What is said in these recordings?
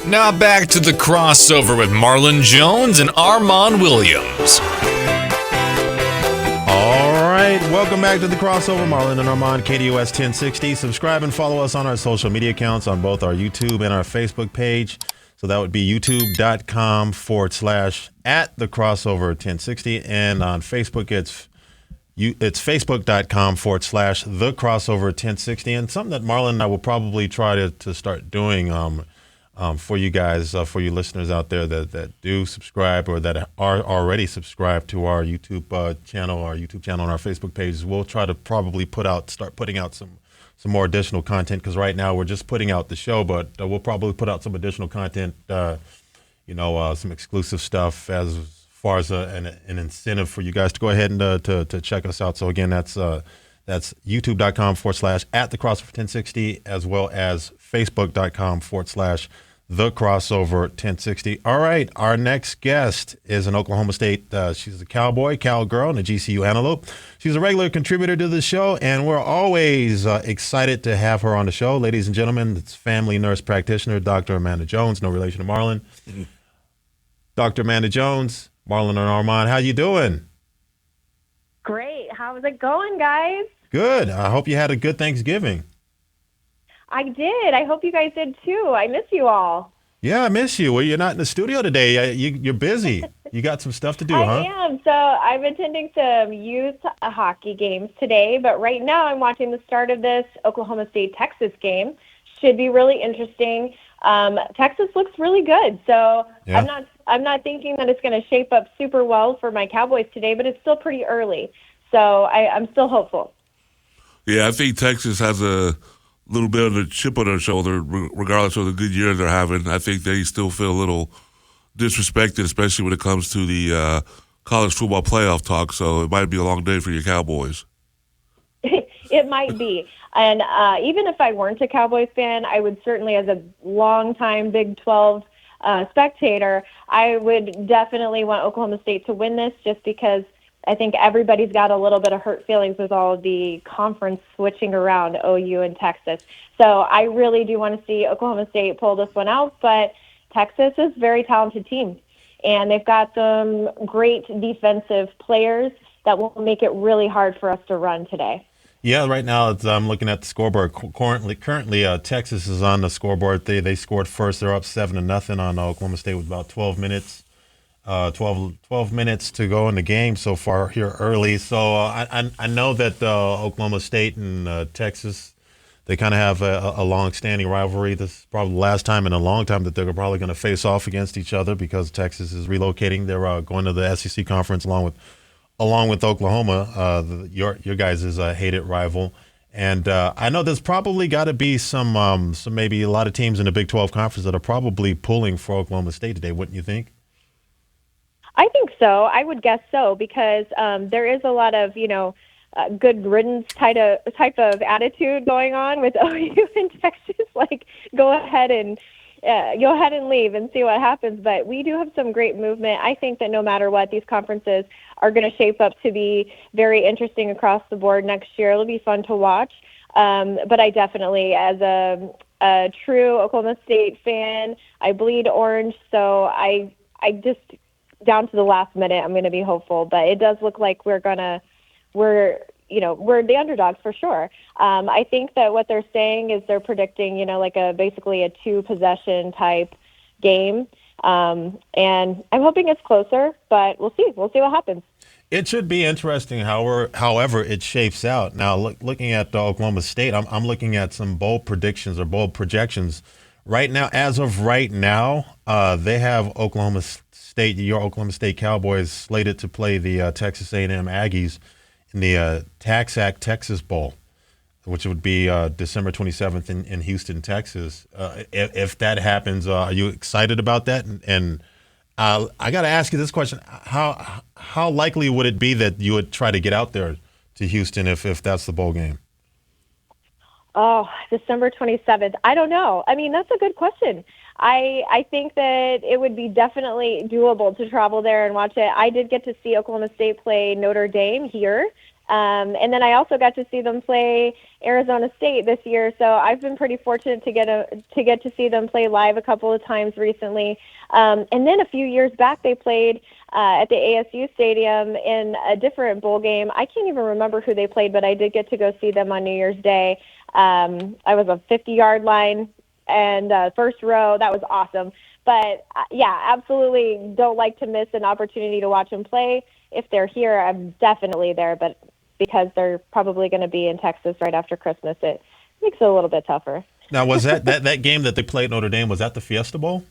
Now back to the crossover with Marlon Jones and Armon Williams. All right, welcome back to the crossover. Marlon and Armon, KDOS 1060. Subscribe and follow us on our social media accounts on both our YouTube and our Facebook page. So that would be youtube.com/at the crossover 1060. And on Facebook, it's facebook.com/the crossover 1060. And something that Marlon and I will probably try to start doing for you guys, for you listeners out there that do subscribe or that are already subscribed to our YouTube channel, and our Facebook pages. We'll try to probably start putting out some more additional content, because right now we're just putting out the show, but we'll probably put out some additional content, some exclusive stuff as far as an incentive for you guys to go ahead and to check us out. So again, that's youtube.com/at the crossover 1060, as well as facebook.com/the crossover 1060. All right, our next guest is an Oklahoma State. She's a cowgirl, and a GCU antelope. She's a regular contributor to the show, and we're always excited to have her on the show. Ladies and gentlemen, it's family nurse practitioner, Dr. Amanda Jones, no relation to Marlon. Dr. Amanda Jones, Marlon and Armon, how you doing? Great. How's it going, guys? Good. I hope you had a good Thanksgiving. I did. I hope you guys did too. I miss you all. Yeah, I miss you. Well, you're not in the studio today. You're busy. You got some stuff to do, huh? I am. So I'm attending some youth hockey games today, but right now I'm watching the start of this Oklahoma State-Texas game. Should be really interesting. Texas looks really good, so yeah. I'm not thinking that it's going to shape up super well for my Cowboys today, but it's still pretty early, so I'm still hopeful. Yeah, I think Texas has a little bit of a chip on their shoulder, regardless of the good year they're having. I think they still feel a little disrespected, especially when it comes to the college football playoff talk. So it might be a long day for your Cowboys. It might be. And even if I weren't a Cowboys fan, I would certainly, as a longtime Big 12 spectator, I would definitely want Oklahoma State to win this, just because I think everybody's got a little bit of hurt feelings with all of the conference switching around, OU and Texas. So I really do want to see Oklahoma State pull this one out, but Texas is a very talented team, and they've got some great defensive players that will make it really hard for us to run today. Yeah, right now I'm looking at the scoreboard. Currently, Texas is on the scoreboard. They scored first. They're up 7-0 on Oklahoma State with about 12 minutes. 12 minutes to go in the game so far here early. So I know that Oklahoma State and Texas, they kind of have a long-standing rivalry. This is probably the last time in a long time that they're probably going to face off against each other, because Texas is relocating. They're going to the SEC conference along with Oklahoma, your guys' hated rival. And I know there's probably got to be some maybe a lot of teams in the Big 12 conference that are probably pulling for Oklahoma State today, wouldn't you think? I think so. I would guess so, because there is a lot of, good riddance type of attitude going on with OU and Texas. Like, go ahead and leave and see what happens. But we do have some great movement. I think that no matter what, these conferences are going to shape up to be very interesting across the board next year. It'll be fun to watch. But I definitely, as a true Oklahoma State fan, I bleed orange. So I just, down to the last minute, I'm going to be hopeful, but it does look like we're the underdogs for sure. I think that what they're saying is they're predicting, basically a 2-possession type game. And I'm hoping it's closer, but we'll see. We'll see what happens. It should be interesting however it shapes out. Now, looking at Oklahoma State, I'm looking at some bold predictions or bold projections. Right now, as of right now, they have your Oklahoma State Cowboys slated to play the Texas A&M Aggies in the TaxAct Texas Bowl, which would be December 27th in Houston, Texas. If that happens, are you excited about that? And I got to ask you this question: How likely would it be that you would try to get out there to Houston if that's the bowl game? Oh, December 27th. I don't know. I mean, that's a good question. I think that it would be definitely doable to travel there and watch it. I did get to see Oklahoma State play Notre Dame here And then I also got to see them play Arizona State this year, so I've been pretty fortunate to get to see them play live a couple of times recently. And then a few years back, they played at the ASU Stadium in a different bowl game. I can't even remember who they played, but I did get to go see them on New Year's Day. I was a 50-yard line and first row. That was awesome. But, yeah, absolutely don't like to miss an opportunity to watch them play. If they're here, I'm definitely there, but because they're probably going to be in Texas right after Christmas, it makes it a little bit tougher. Now, was that game that they played Notre Dame, was that the Fiesta Bowl?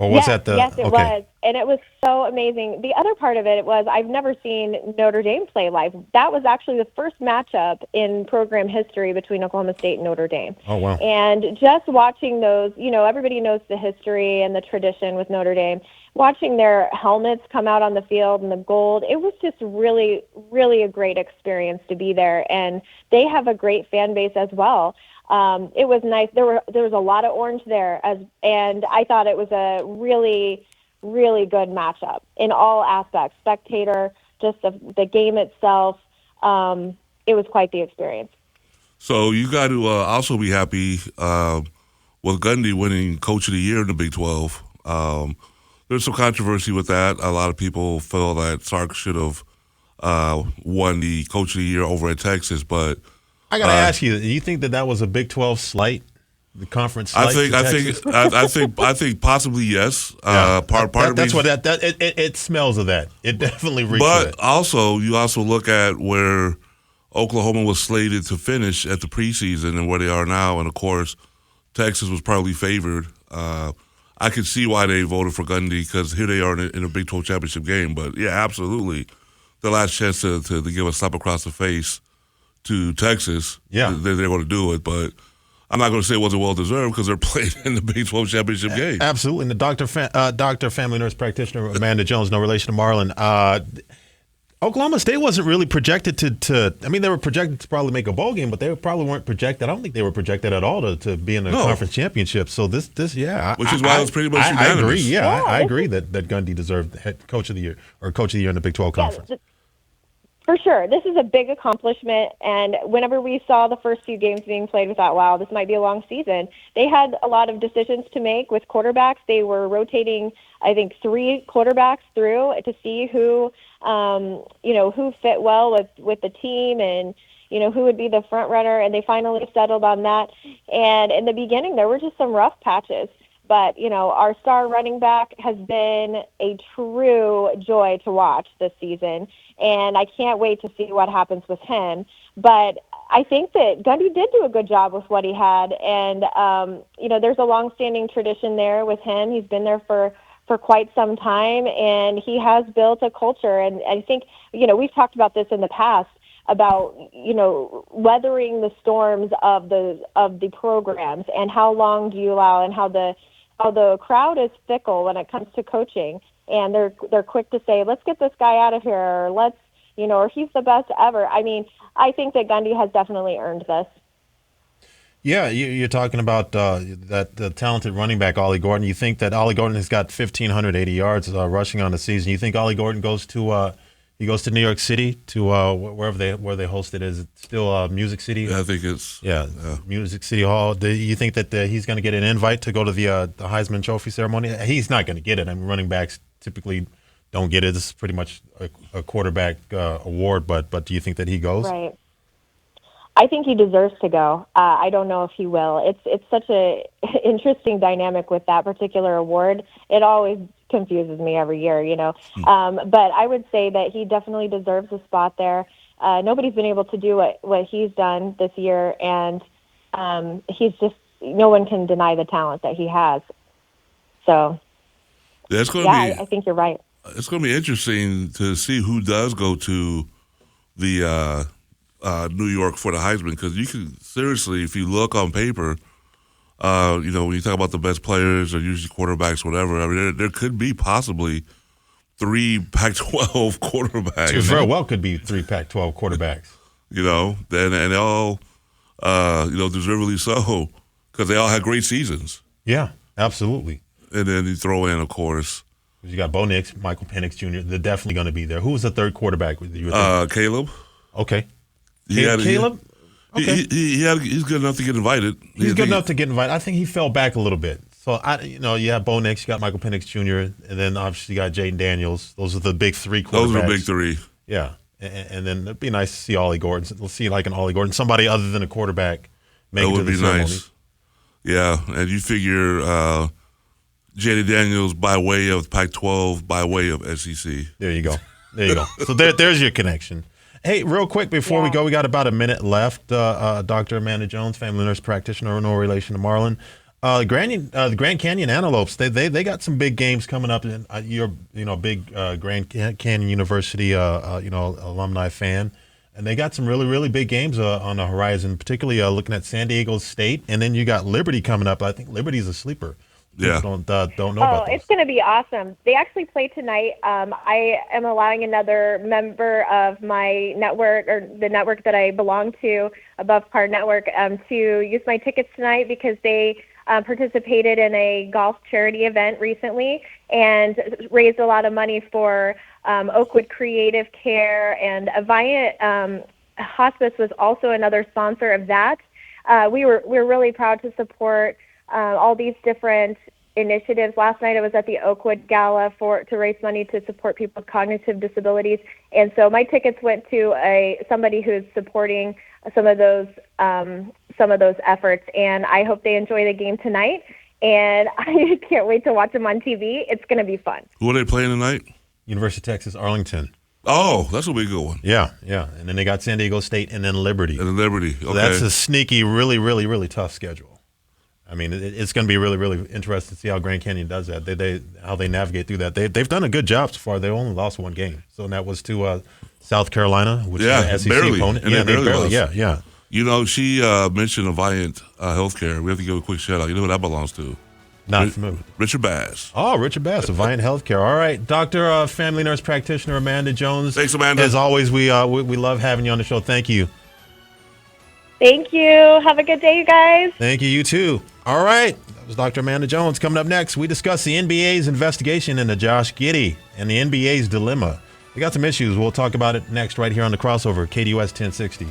Or was that the? Yes, it was. And it was so amazing. The other part of it was I've never seen Notre Dame play live. That was actually the first matchup in program history between Oklahoma State and Notre Dame. Oh, wow. And just watching those, everybody knows the history and the tradition with Notre Dame. Watching their helmets come out on the field and the gold, it was just really, really a great experience to be there. And they have a great fan base as well. It was nice. There was a lot of orange there, and I thought it was a really, really good matchup in all aspects. Spectator, just the game itself. It was quite the experience. So you got to also be happy with Gundy winning Coach of the Year in the Big 12. There's some controversy with that. A lot of people feel that Sark should have won the Coach of the Year over at Texas, but I gotta ask you: do you think that was a Big 12 slight, the conference slight? I think possibly yes. Yeah. Part of that's me, what it smells of that. It definitely reeks of but it. also you also look at where Oklahoma was slated to finish at the preseason and where they are now, and of course Texas was probably favored. I could see why they voted for Gundy because here they are in a Big 12 championship game. But yeah, absolutely, the last chance to give a slap across the face to Texas, yeah, they're going to do it. But I'm not going to say it wasn't well-deserved because they're playing in the Big 12 championship game. Absolutely. And the doctor, family nurse practitioner, Amanda Jones, no relation to Marlon. Oklahoma State wasn't really projected to – I mean, they were projected to probably make a bowl game, but they probably weren't projected – I don't think they were projected at all to be in the conference championship. So this yeah. Which is why it was pretty much unanimous. I agree, yeah. I agree that Gundy deserved head coach of the year or coach of the year in the Big 12 conference. For sure. This is a big accomplishment, and whenever we saw the first few games being played, we thought, wow, this might be a long season. They had a lot of decisions to make with quarterbacks. They were rotating, I think, 3 quarterbacks through to see who fit well with the team and, who would be the front runner, and they finally settled on that. And in the beginning, there were just some rough patches. But, our star running back has been a true joy to watch this season, and I can't wait to see what happens with him. But I think that Gundy did do a good job with what he had, and, there's a long-standing tradition there with him. He's been there for quite some time, and he has built a culture. And I think, we've talked about this in the past, about weathering the storms of the programs and how long do you allow, and how the crowd is fickle when it comes to coaching, and they're quick to say, let's get this guy out of here, or or he's the best ever. I mean, I think that Gundy has definitely earned this. Yeah, you're talking about the talented running back Ollie Gordon. You think that Ollie Gordon has got 1,580 yards rushing on the season. You think Ollie Gordon goes to New York City to where they host it? Is it still Music City? Yeah, I think it's Music City Hall. Do you think that he's going to get an invite to go to the Heisman Trophy ceremony? He's not going to get it. I mean, running backs typically don't get it. This is pretty much a quarterback award. But do you think that he goes? Right. I think he deserves to go. I don't know if he will. It's such a interesting dynamic with that particular award. It always confuses me every year, But I would say that he definitely deserves a spot there. Nobody's been able to do what he's done this year, and he's just, no one can deny the talent that he has. So, I think you're right. It's going to be interesting to see who does go to the New York for the Heisman, because you can seriously, if you look on paper, when you talk about the best players or usually quarterbacks, whatever, I mean, there could be possibly 3 Pac-12 quarterbacks. It very well could be 3 Pac-12 quarterbacks. And they all, deservedly so, because they all had great seasons. Yeah, absolutely. And then you throw in, of course, you got Bo Nix, Michael Penix Jr. They're definitely going to be there. Who was the third quarterback? Caleb. Okay. He Caleb? Okay. He's good enough to get invited. He's good enough to get invited. I think he fell back a little bit. So, you have Bo Nix, you got Michael Penix Jr., and then obviously you got Jaden Daniels. Those are the big three quarterbacks. Those are the big three. Yeah. And then it'd be nice to see Ollie Gordon. We'll see like an Ollie Gordon, somebody other than a quarterback make it to the ceremony. Nice. Yeah, and you figure Jaden Daniels by way of Pac-12, by way of SEC. There you go. So there's your connection. Hey, real quick before we go, we got about a minute left. Dr. Amanda Jones, family nurse practitioner, no relation to Marlon. The Grand Canyon Antelopes, they got some big games coming up. And you're big Grand Canyon University alumni fan, and they got some really really big games on the horizon. Particularly looking at San Diego State, and then you got Liberty coming up. I think Liberty's a sleeper. Yeah, don't know about those. It's going to be awesome. They actually play tonight. I am allowing another member of my network, or the network that I belong to, Above Par Network, to use my tickets tonight because they participated in a golf charity event recently and raised a lot of money for Oakwood Creative Care, and Aviant Hospice was also another sponsor of that. We're really proud to support all these different initiatives. Last night I was at the Oakwood Gala to raise money to support people with cognitive disabilities, and so my tickets went to somebody who's supporting some of those efforts, and I hope they enjoy the game tonight, and I can't wait to watch them on TV. It's going to be fun. Who are they playing tonight? University of Texas Arlington. Oh, that's a big good one. Yeah. And then they got San Diego State and then Liberty. Okay. So that's a sneaky, really, really, really tough schedule. I mean, it's going to be really, really interesting to see how Grand Canyon does that. How they navigate through that. They've done a good job so far. They only lost one game, so that was to South Carolina, which is an SEC barely. opponent. And they barely lost. Yeah. You know, she mentioned Aviant Healthcare. We have to give a quick shout out. You know who that belongs to? Not familiar. Richard Bass. Oh, Richard Bass, Aviant Healthcare. All right, Dr. Family Nurse Practitioner Amanda Jones. Thanks, Amanda. As always, we love having you on the show. Thank you. Thank you. Have a good day, you guys. Thank you. You too. All right. That was Dr. Amanda Jones. Coming up next, we discuss the NBA's investigation into Josh Giddey and the NBA's dilemma. We got some issues. We'll talk about it next right here on The Crossover, KDUS 1060.